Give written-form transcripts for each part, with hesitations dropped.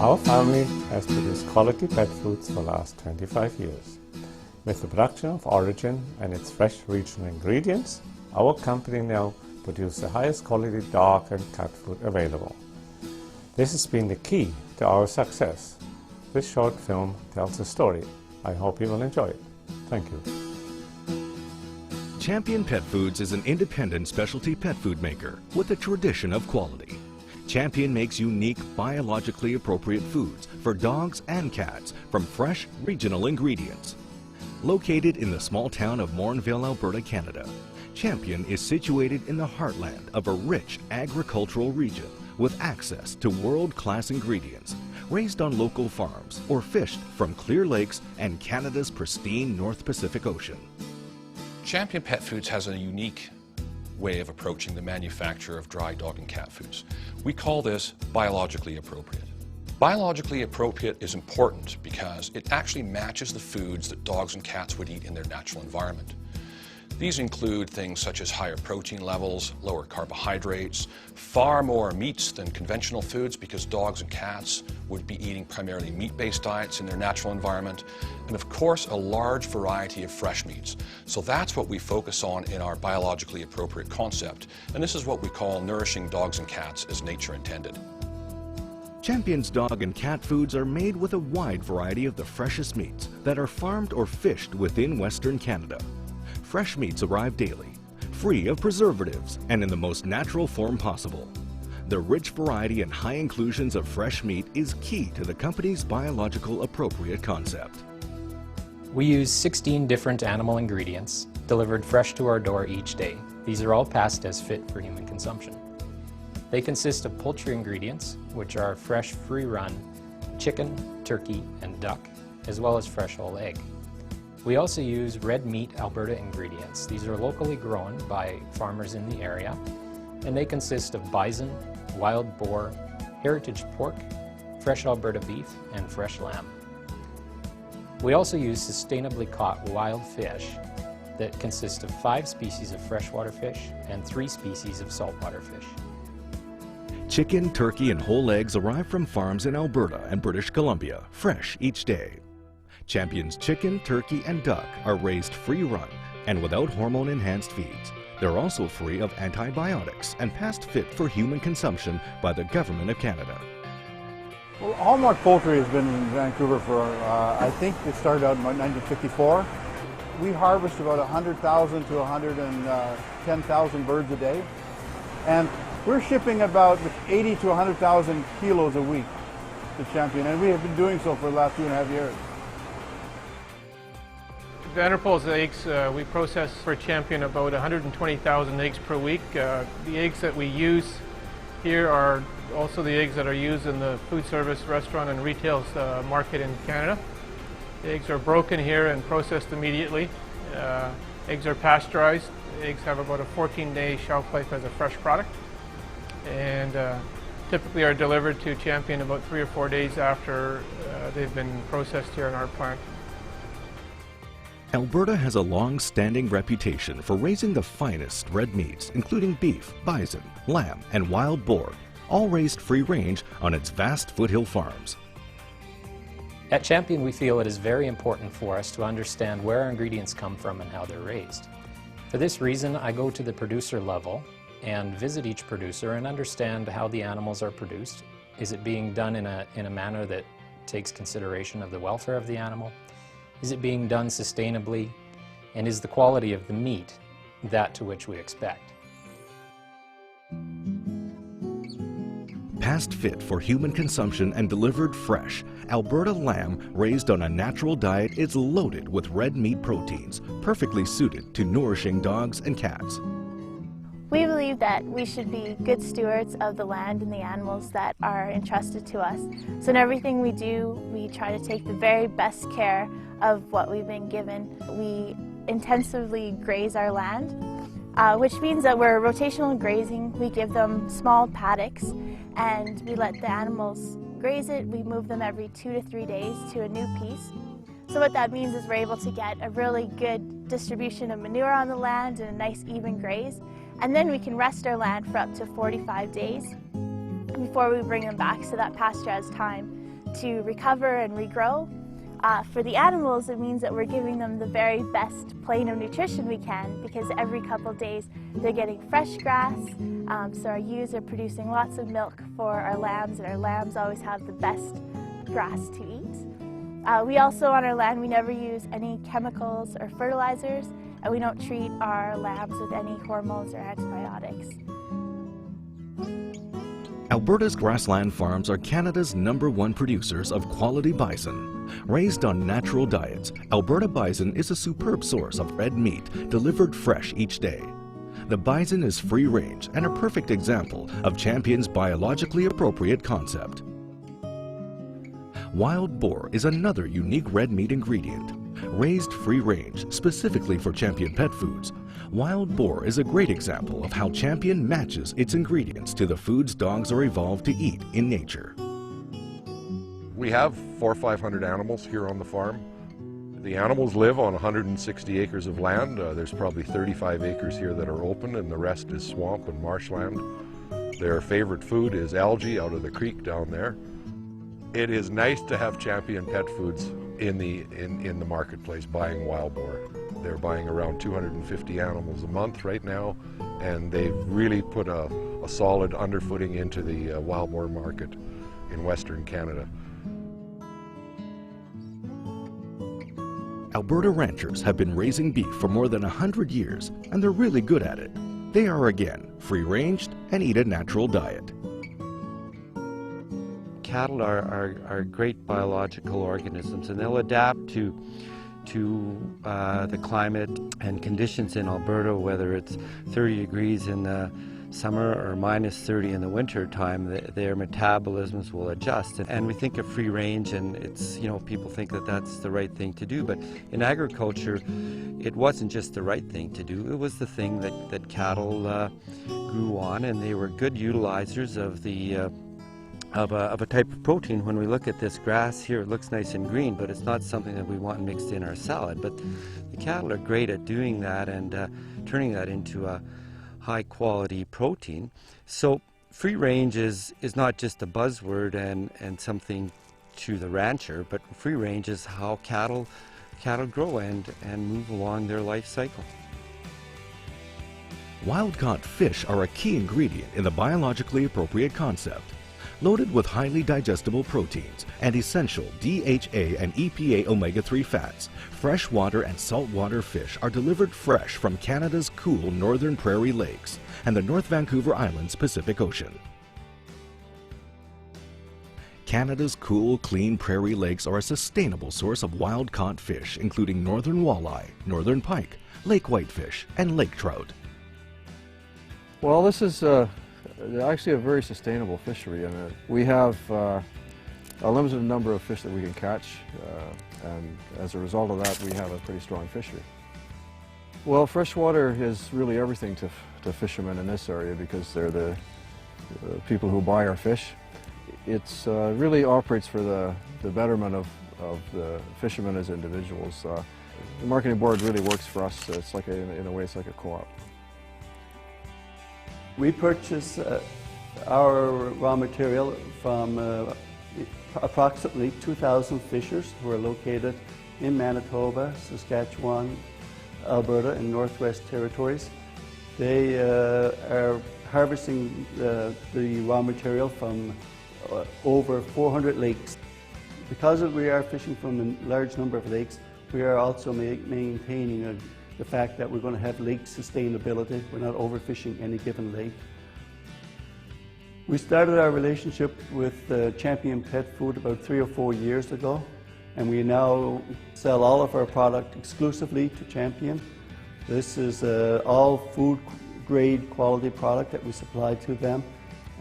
Our family has produced quality pet foods for the last 25 years. With the production of Origin and its fresh regional ingredients, our company now produces the highest quality dog and cat food available. This has been the key to our success. This short film tells a story. I hope you will enjoy it. Thank you. Champion Pet Foods is an independent specialty pet food maker with a tradition of quality. Champion makes unique, biologically appropriate foods for dogs and cats from fresh, regional ingredients. Located in the small town of Morinville, Alberta, Canada, Champion is situated in the heartland of a rich agricultural region with access to world-class ingredients, raised on local farms or fished from clear lakes and Canada's pristine North Pacific Ocean. Champion Pet Foods has a unique way of approaching the manufacture of dry dog and cat foods. We call this biologically appropriate. Biologically appropriate is important because it actually matches the foods that dogs and cats would eat in their natural environment. These include things such as higher protein levels, lower carbohydrates, far more meats than conventional foods because dogs and cats would be eating primarily meat-based diets in their natural environment, and of course a large variety of fresh meats. So that's what we focus on in our biologically appropriate concept, and this is what we call nourishing dogs and cats as nature intended. Champion's dog and cat foods are made with a wide variety of the freshest meats that are farmed or fished within Western Canada. Fresh meats arrive daily, free of preservatives and in the most natural form possible. The rich variety and high inclusions of fresh meat is key to the company's biological appropriate concept. We use 16 different animal ingredients delivered fresh to our door each day. These are all passed as fit for human consumption. They consist of poultry ingredients, which are fresh free-run chicken, turkey, and duck, as well as fresh whole egg. We also use red meat Alberta ingredients. These are locally grown by farmers in the area, and they consist of bison, wild boar, heritage pork, fresh Alberta beef, and fresh lamb. We also use sustainably caught wild fish that consist of 5 species of freshwater fish and 3 species of saltwater fish. Chicken, turkey, and whole eggs arrive from farms in Alberta and British Columbia, fresh each day. Champion's chicken, turkey, and duck are raised free-run and without hormone-enhanced feeds. They're also free of antibiotics and passed fit for human consumption by the Government of Canada. Well, Hallmark Poultry has been in Vancouver for, I think it started out in 1954. We harvest about 100,000 to 110,000 birds a day, and we're shipping about 80 to 100,000 kilos a week to Champion, and we have been doing so for the last 2.5 years. Vanderpool's eggs, we process for Champion about 120,000 eggs per week. The eggs that we use here are also the eggs that are used in the food service, restaurant, and retail market in Canada. The eggs are broken here and processed immediately. Eggs are pasteurized. Eggs have about a 14-day shelf life as a fresh product, and typically are delivered to Champion about 3 or 4 days after they've been processed here in our plant. Alberta has a long-standing reputation for raising the finest red meats, including beef, bison, lamb, and wild boar, all raised free-range on its vast foothill farms. At Champion, we feel it is very important for us to understand where our ingredients come from and how they're raised. For this reason, I go to the producer level and visit each producer and understand how the animals are produced. Is it being done in a manner that takes consideration of the welfare of the animal? Is it being done sustainably? And is the quality of the meat that to which we expect? Passed fit for human consumption and delivered fresh, Alberta lamb raised on a natural diet is loaded with red meat proteins, perfectly suited to nourishing dogs and cats. We believe that we should be good stewards of the land and the animals that are entrusted to us. So in everything we do, we try to take the very best care of what we've been given. We intensively graze our land, which means that we're rotational grazing. We give them small paddocks and we let the animals graze it. We move them every 2 to 3 days to a new piece. So what that means is we're able to get a really good distribution of manure on the land and a nice even graze. And then we can rest our land for up to 45 days before we bring them back, so that pasture has time to recover and regrow. For the animals, it means that we're giving them the very best plane of nutrition we can, because every couple of days they're getting fresh grass, so our ewes are producing lots of milk for our lambs, and our lambs always have the best grass to eat. We also, on our land, we never use any chemicals or fertilizers, and we don't treat our lambs with any hormones or antibiotics. Alberta's grassland farms are Canada's #1 producers of quality bison. Raised on natural diets, Alberta bison is a superb source of red meat delivered fresh each day. The bison is free range and a perfect example of Champion's biologically appropriate concept. Wild boar is another unique red meat ingredient. Raised free range specifically for Champion Pet Foods, wild boar is a great example of how Champion matches its ingredients to the foods dogs are evolved to eat in nature. We have 400 or 500 animals here on the farm. The animals live on 160 acres of land. There's probably 35 acres here that are open, and the rest is swamp and marshland. Their favorite food is algae out of the creek down there. It is nice to have Champion Pet Foods in the marketplace buying wild boar. They're buying around 250 animals a month right now, and they've really put a solid underfooting into the wild boar market in Western Canada. Alberta ranchers have been raising beef for more than 100 years, and they're really good at it. They are, again, free-ranged and eat a natural diet. Cattle are great biological organisms, and they'll adapt to the climate and conditions in Alberta, whether it's 30 degrees in the summer or -30 in the winter time. Their metabolisms will adjust. And we think of free range, and it's, people think that that's the right thing to do, but in agriculture it wasn't just the right thing to do, it was the thing that cattle grew on, and they were good utilizers of the of a type of protein. When we look at this grass here, it looks nice and green, but it's not something that we want mixed in our salad. But the cattle are great at doing that and turning that into a high quality protein. So free range is not just a buzzword and something to the rancher, but free range is how cattle grow and move along their life cycle. Wild-caught fish are a key ingredient in the biologically appropriate concept. Loaded with highly digestible proteins and essential DHA and EPA omega-3 fats, freshwater and saltwater fish are delivered fresh from Canada's cool northern prairie lakes and the North Vancouver Island's Pacific Ocean. Canada's cool, clean prairie lakes are a sustainable source of wild-caught fish, including northern walleye, northern pike, lake whitefish, and lake trout. Well, this is actually a very sustainable fishery, and we have a limited number of fish that we can catch, and as a result of that we have a pretty strong fishery. Well, freshwater is really everything to fishermen in this area, because they're the people who buy our fish. It's really operates for the betterment of the fishermen as individuals. The marketing board really works for us. It's like in a way it's like a co-op. We purchase our raw material from approximately 2,000 fishers who are located in Manitoba, Saskatchewan, Alberta, and Northwest Territories. They are harvesting the raw material from over 400 lakes. Because we are fishing from a large number of lakes, we are also maintaining the fact that we're going to have lake sustainability. We're not overfishing any given lake. We started our relationship with Champion Pet Food about 3 or 4 years ago, and we now sell all of our product exclusively to Champion. This is all food grade quality product that we supply to them,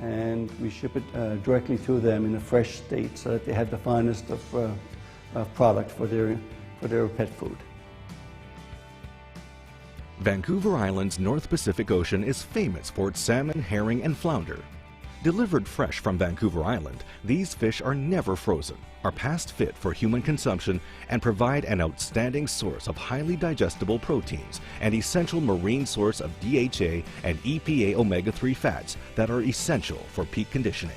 and we ship it directly to them in a fresh state so that they have the finest of product for their pet food. Vancouver Island's North Pacific Ocean is famous for its salmon, herring, and flounder. Delivered fresh from Vancouver Island, these fish are never frozen, are past fit for human consumption, and provide an outstanding source of highly digestible proteins and essential marine source of DHA and EPA omega-3 fats that are essential for peak conditioning.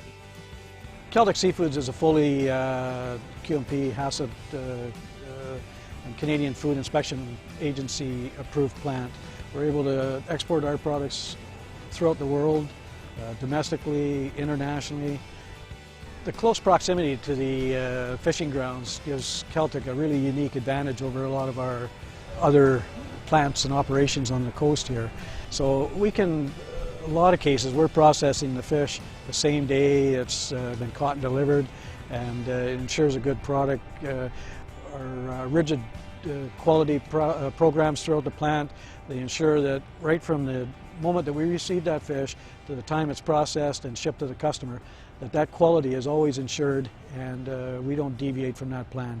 Celtic Seafoods is a fully QMP, HACCP, and Canadian Food Inspection Agency approved plant. We're able to export our products throughout the world, domestically, internationally. The close proximity to the fishing grounds gives Celtic a really unique advantage over a lot of our other plants and operations on the coast here. So we can, a lot of cases, we're processing the fish the same day it's been caught and delivered, and it ensures a good product. Our rigid quality programs throughout the plant, they ensure that right from the moment that we receive that fish to the time it's processed and shipped to the customer, that quality is always ensured, and we don't deviate from that plan.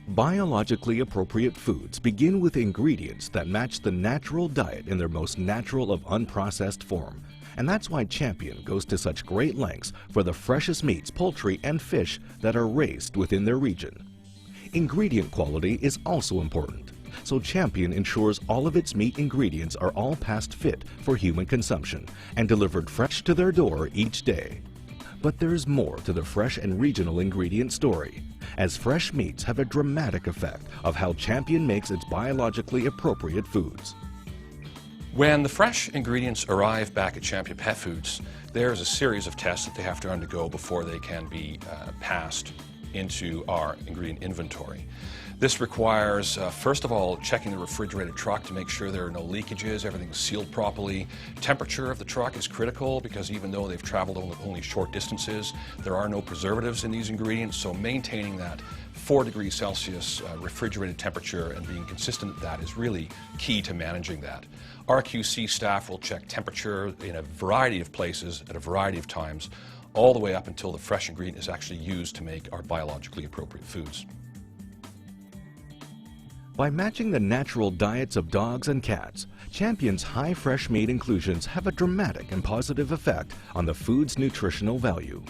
Biologically appropriate foods begin with ingredients that match the natural diet in their most natural of unprocessed form. And that's why Champion goes to such great lengths for the freshest meats, poultry, and fish that are raised within their region. Ingredient quality is also important, so Champion ensures all of its meat ingredients are all past fit for human consumption and delivered fresh to their door each day. But there's more to the fresh and regional ingredient story, as fresh meats have a dramatic effect of how Champion makes its biologically appropriate foods. When the fresh ingredients arrive back at Champion Pet Foods, there's a series of tests that they have to undergo before they can be passed into our ingredient inventory. This requires, first of all, checking the refrigerated truck to make sure there are no leakages, everything's sealed properly. Temperature of the truck is critical because even though they've traveled only short distances, there are no preservatives in these ingredients, so maintaining that 4 degrees Celsius refrigerated temperature and being consistent with that is really key to managing that. Our QC staff will check temperature in a variety of places at a variety of times, all the way up until the fresh ingredient is actually used to make our biologically appropriate foods. By matching the natural diets of dogs and cats, Champion's high fresh meat inclusions have a dramatic and positive effect on the food's nutritional value.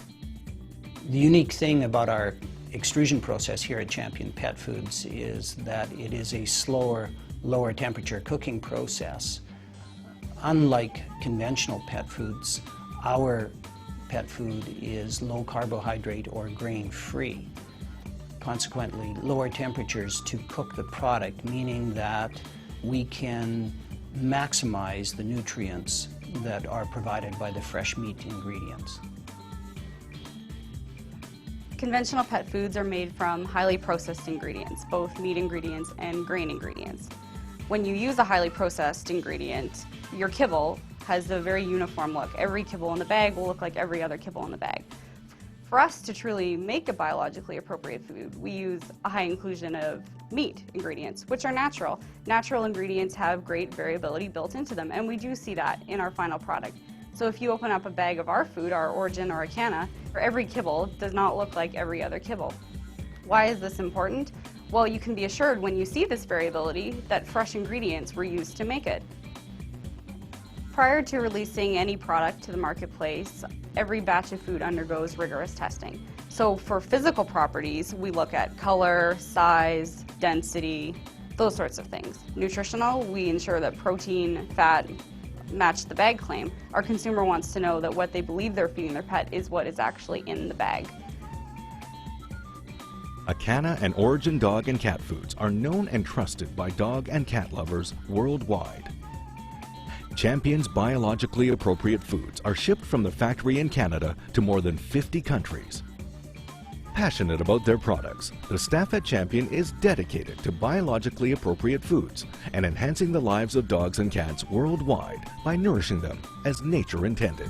The unique thing about our extrusion process here at Champion Pet Foods is that it is a slower, lower temperature cooking process. Unlike conventional pet foods, our pet food is low carbohydrate or grain free. Consequently, lower temperatures to cook the product, meaning that we can maximize the nutrients that are provided by the fresh meat ingredients. Conventional pet foods are made from highly processed ingredients, both meat ingredients and grain ingredients. When you use a highly processed ingredient, your kibble has a very uniform look. Every kibble in the bag will look like every other kibble in the bag. For us to truly make a biologically appropriate food, we use a high inclusion of meat ingredients, which are natural. Natural ingredients have great variability built into them, and we do see that in our final product. So if you open up a bag of our food, our Origin or a Canna, every kibble does not look like every other kibble. Why is this important? Well, you can be assured when you see this variability that fresh ingredients were used to make it. Prior to releasing any product to the marketplace, every batch of food undergoes rigorous testing. So for physical properties, we look at color, size, density, those sorts of things. Nutritional, we ensure that protein, fat match the bag claim. Our consumer wants to know that what they believe they're feeding their pet is what is actually in the bag. Acana and Origin dog and cat foods are known and trusted by dog and cat lovers worldwide. Champion's biologically appropriate foods are shipped from the factory in Canada to more than 50 countries. Passionate about their products, the staff at Champion is dedicated to biologically appropriate foods and enhancing the lives of dogs and cats worldwide by nourishing them as nature intended.